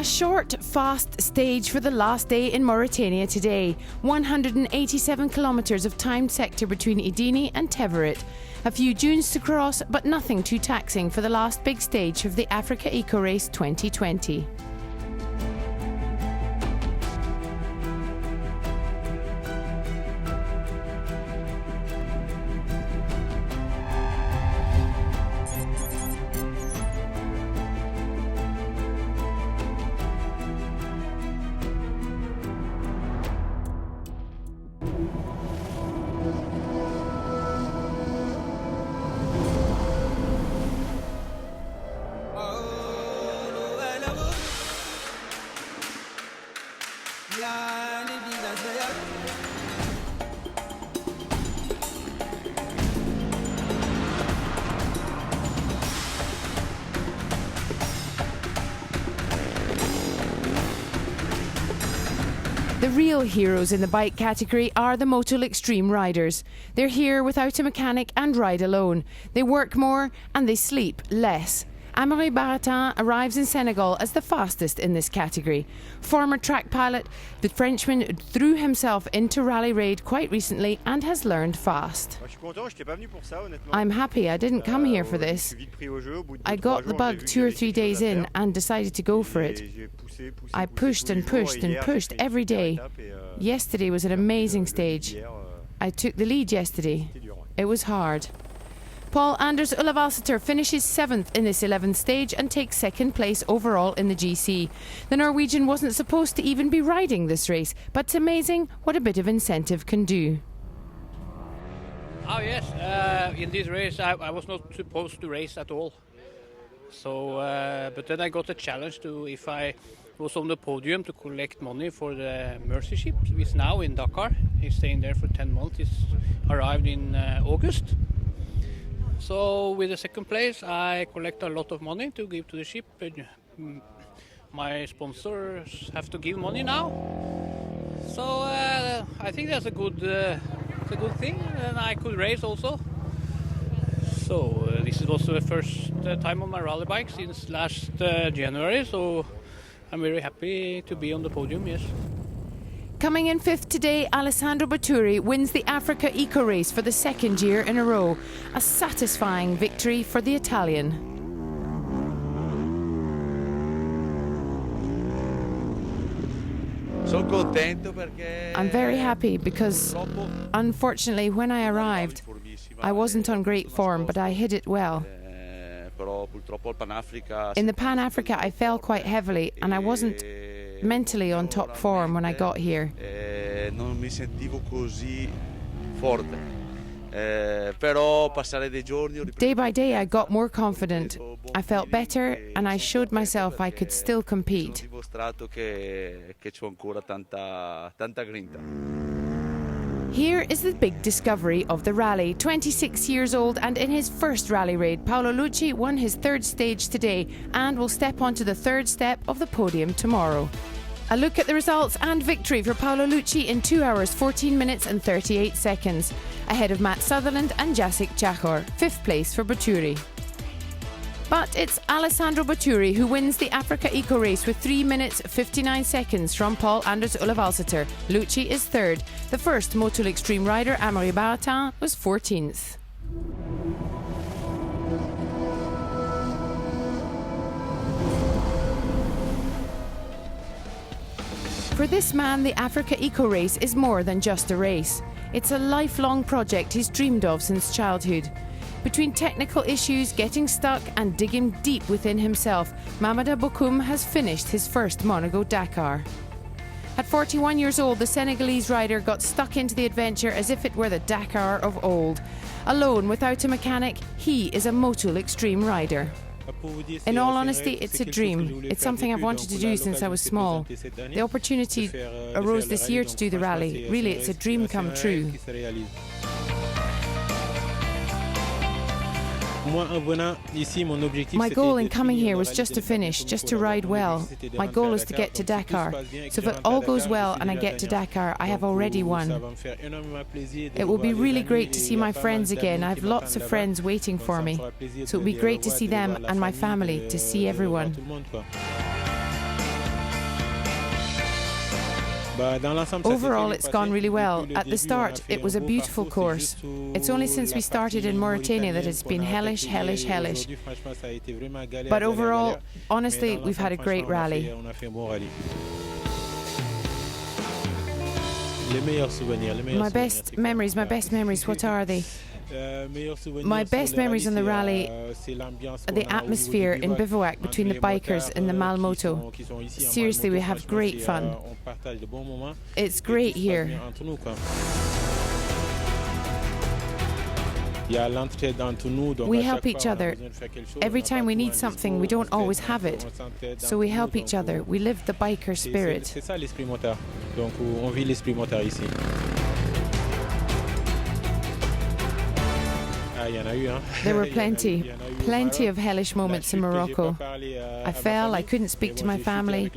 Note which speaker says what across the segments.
Speaker 1: A short, fast stage for the last day in Mauritania today. 187 kilometres of timed sector between Idini and Teverit. A few dunes to cross, but nothing too taxing for the last big stage of the AfricaEcoRace 2020. The real heroes in the bike category are the Motul Extreme riders. They're here without a mechanic and ride alone. They work more and they sleep less. Amaury Baratin arrives in Senegal as the fastest in this category. Former track pilot, the Frenchman threw himself into rally raid quite recently and has learned fast. I'm happy I didn't come here for this. I got the bug 2 or 3 days in and decided to go for it. I pushed and pushed and pushed every day. Yesterday was an amazing stage. I took the lead yesterday. It was hard. Paul Anders Ullavalseter finishes 7th in this 11th stage and takes 2nd place overall in the GC. The Norwegian wasn't supposed to even be riding this race, but it's amazing what a bit of incentive can do.
Speaker 2: Oh yes, in this race I was not supposed to race at all. So, but then I got a challenge to, if I was on the podium, to collect money for the Mercy ship. It's now in Dakar. He's staying there for 10 months. He's arrived in August. So with the 2nd place, I collect a lot of money to give to the ship. My sponsors have to give money now. So I think that's a good thing, and I could race also. So this was the first time on my rally bike since last January. So I'm very happy to be on the podium. Yes.
Speaker 1: Coming in 5th today, Alessandro Batturi wins the AfricaEcoRace for the 2nd year in a row. A satisfying victory for the Italian. I'm very happy because, unfortunately, when I arrived, I wasn't on great form, but I hid it well. In the Pan Africa, I fell quite heavily, and I wasn't mentally on top form when I got here. Day by day I got more confident. I felt better and I showed myself I could still compete. Here is the big discovery of the rally. 26 years old and in his first rally raid, Paolo Lucci won his 3rd stage today and will step onto the 3rd step of the podium tomorrow. A look at the results and victory for Paolo Lucci in 2 hours, 14 minutes and 38 seconds. Ahead of Matt Sutherland and Jacek Chachor. 5th place for Batturi. But it's Alessandro Batturi who wins the AfricaEcoRace with 3 minutes 59 seconds from Paul Anders Ullavalseter. Lucci is 3rd. The first Motul Extreme rider, Amaury Baratin, was 14th. For this man, the AfricaEcoRace is more than just a race. It's a lifelong project he's dreamed of since childhood. Between technical issues, getting stuck and digging deep within himself, Mamada Bokoum has finished his first Monaco Dakar. At 41 years old, the Senegalese rider got stuck into the adventure as if it were the Dakar of old. Alone, without a mechanic, he is a Motul Extreme rider. In all honesty, it's a dream. It's something I've wanted to do since I was small. The opportunity arose this year to do the rally. Really, it's a dream come true. My goal in coming here was just to finish, just to ride well. My goal is to get to Dakar. So if it all goes well and I get to Dakar, I have already won. It will be really great to see my friends again. I have lots of friends waiting for me. So it will be great to see them and my family, to see everyone. Overall, it's gone really well. At the start, it was a beautiful course. It's only since we started in Mauritania that it's been hellish, hellish, hellish. But overall, honestly, we've had a great rally. My best memories, what are they? My best memories on the rally are the atmosphere in bivouac between the bikers and the Malmoto. Seriously, we have great fun. It's great here. We help each other. Every time we need something, we don't always have it. So we help each other. We live the biker spirit. There were plenty of hellish moments in Morocco. I fell, I couldn't speak to my family.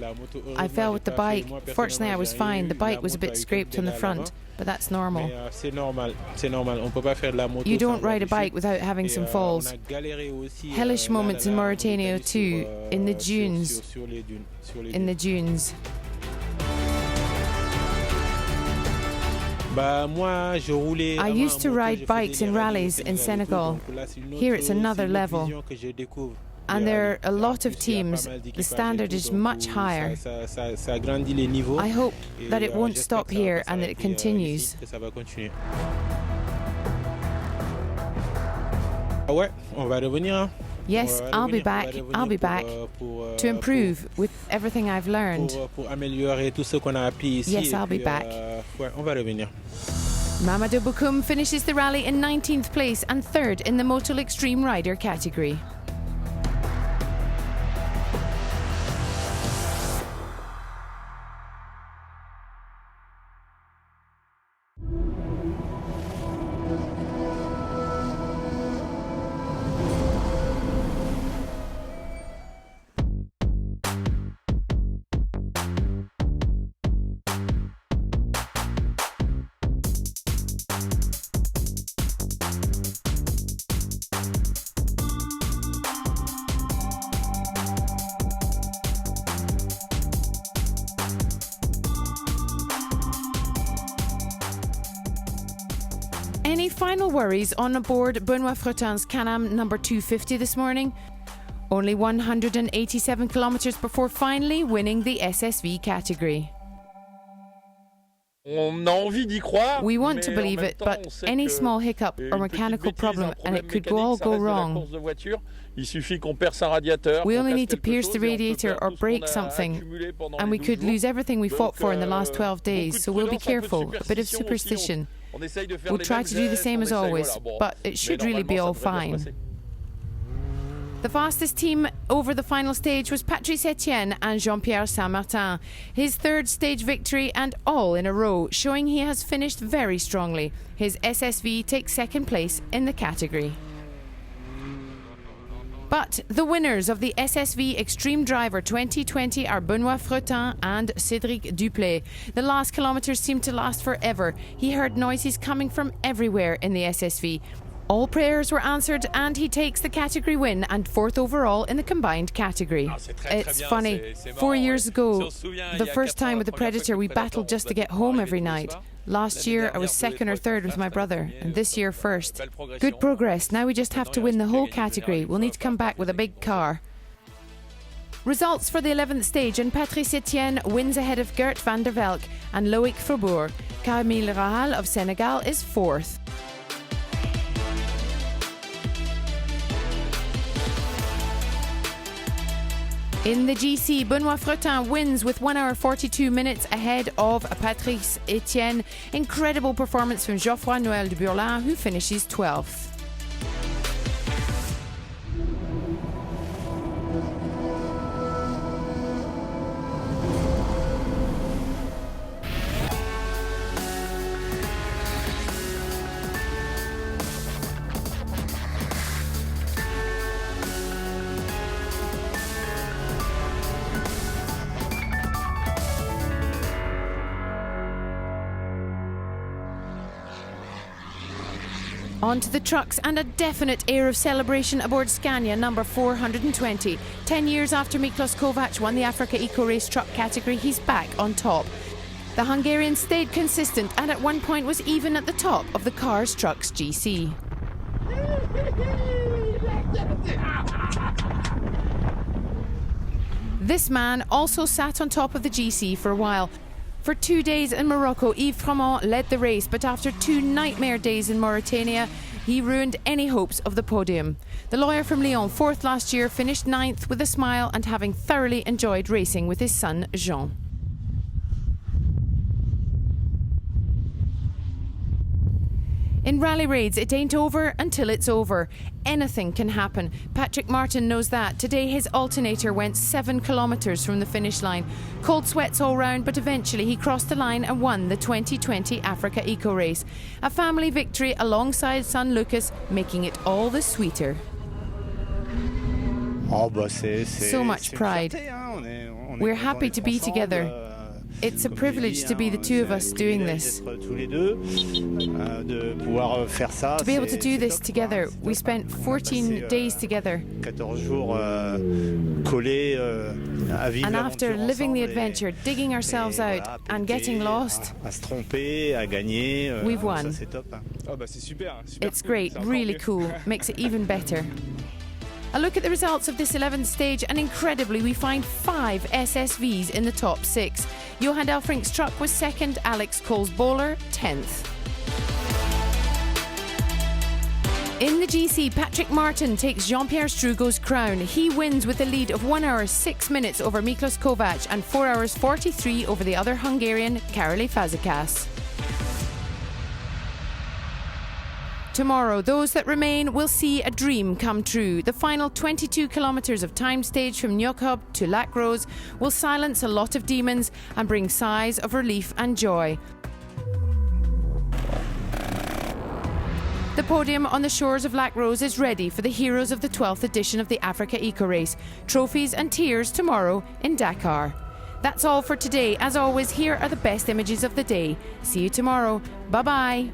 Speaker 1: I fell with the bike. Fortunately, I was fine. The bike was a bit scraped on the front, but that's normal. You don't ride a bike without having some falls. Hellish moments in Mauritania too, in the dunes. I used to ride bikes in rallies in Senegal. Here it's another level. And there are a lot of teams. The standard is much higher. I hope that it won't stop here and that it continues. Yes, I'll be back to improve with everything I've learned. Yes, I'll be back. Mamadou Bokoum finishes the rally in 19th place and 3rd in the Motul Extreme Rider category. Any final worries on board Benoit Fretin's Can-Am number 250 this morning? Only 187 kilometers before finally winning the SSV category. We want to believe it, but any small hiccup or mechanical problem and it could all go wrong. We only need to pierce the radiator or break something, and we could lose everything we fought for in the last 12 days, so we'll be careful, a bit of superstition. We'll try to do the same as always, but it should really be all fine. The fastest team over the final stage was Patrice Etienne and Jean-Pierre Saint-Martin. His 3rd stage victory and all in a row, showing he has finished very strongly. His SSV takes 2nd place in the category. But the winners of the SSV Extreme Driver 2020 are Benoit Fretin and Cédric Duplay. The last kilometres seemed to last forever. He heard noises coming from everywhere in the SSV. All prayers were answered and he takes the category win and 4th overall in the combined category. It's funny, 4 years ago, the first time with the Predator, we battled just to get home every night. Last year I was 2nd or 3rd with my brother, and this year 1st. Good progress. Now we just have to win the whole category. We'll need to come back with a big car. Results for the 11th stage, and Patrice Etienne wins ahead of Gert van der Velk and Loïc Faubourg. Camille Rahal of Senegal is 4th. In the GC, Benoit Fretin wins with 1 hour 42 minutes ahead of Patrice Etienne. Incredible performance from Geoffroy Noël de Burlin, who finishes 12th. Onto the trucks and a definite air of celebration aboard Scania number 420. 10 years after Miklos Kovac won the AfricaEcoRace truck category, he's back on top. The Hungarian stayed consistent and at one point was even at the top of the Cars Trucks GC. This man also sat on top of the GC for a while. For 2 days in Morocco, Yves Froment led the race, but after 2 nightmare days in Mauritania, he ruined any hopes of the podium. The lawyer from Lyon, 4th last year, finished 9th with a smile and having thoroughly enjoyed racing with his son Jean. In rally raids, it ain't over until it's over. Anything can happen. Patrick Martin knows that. Today his alternator went 7 kilometres from the finish line. Cold sweats all round, but eventually he crossed the line and won the 2020 AfricaEcoRace. A family victory alongside son Lucas, making it all the sweeter. So much pride. We're happy to be together. It's a privilege to be the two of us doing this. To be able to do this together, we spent 14 days together. And after living the adventure, digging ourselves out and getting lost, we've won. It's great, really cool, makes it even better. A look at the results of this 11th stage, and incredibly we find 5 SSVs in the top 6. Johan Delfrink's truck was 2nd, Alex Cole's bowler 10th. In the GC, Patrick Martin takes Jean-Pierre Strugo's crown. He wins with a lead of 1 hour 6 minutes over Miklos Kovac and 4 hours 43 over the other Hungarian, Karoli Fazekas. Tomorrow, those that remain will see a dream come true. The final 22 kilometres of time stage from Nyokhab to Lac Rose will silence a lot of demons and bring sighs of relief and joy. The podium on the shores of Lac Rose is ready for the heroes of the 12th edition of the AfricaEcoRace. Trophies and tears tomorrow in Dakar. That's all for today. As always, here are the best images of the day. See you tomorrow. Bye-bye.